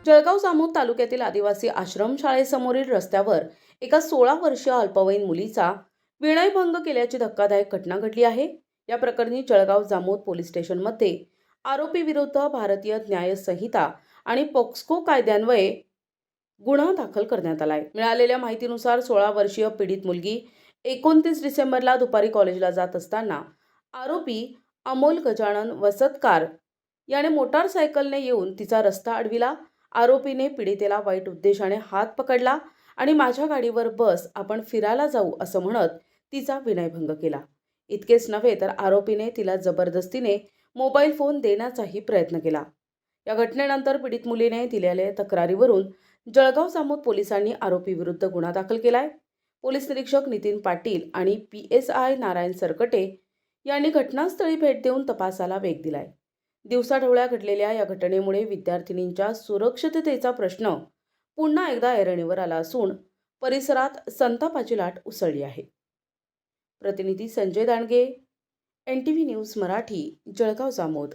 जळगाव जामोद तालुक्यातील आदिवासी आश्रमशाळेसमोरील रस्त्यावर एका 16 वर्षीय अल्पवयीन मुलीचा विनयभंग केल्याची धक्कादायक घटना घडली आहे। या प्रकरणी जळगाव जामोद पोलीस स्टेशनमध्ये आरोपी विरुद्ध भारतीय न्याय संहिता आणि पॉक्सो कायद्यान्वये गुन्हा दाखल करण्यात आलाय। मिळालेल्या माहितीनुसार 16 वर्षीय पीडित मुलगी 29 डिसेंबरला दुपारी कॉलेजला जात असताना आरोपी अमोल गजानन वसतकार याने मोटारसायकलने येऊन तिचा रस्ता अडविला। आरोपीने पीडितेला वाईट उद्देशाने हात पकडला आणि माझ्या गाडीवर बस, आपण फिरायला जाऊ असं म्हणत तिचा विनयभंग केला। इतकेच नव्हे तर आरोपीने तिला जबरदस्तीने मोबाईल फोन देण्याचाही प्रयत्न केला। या घटनेनंतर पीडित मुलीने दिलेल्या तक्रारीवरून जळगाव जामोद पोलिसांनी आरोपी विरुद्ध गुन्हा दाखल केलाय। पोलीस निरीक्षक नितीन पाटील आणि PSI नारायण सरकटे यांनी घटनास्थळी भेट देऊन तपासाला वेग दिलाय। दिवसाढवळ्या घडलेल्या या घटनेमुळे विद्यार्थिनींच्या सुरक्षिततेचा प्रश्न पुन्हा एकदा ऐरणीवर आला असून परिसरात संतापाची लाट उसळली आहे। प्रतिनिधी संजय दांडगे, NTV न्यूज मराठी, जळगाव जामोद।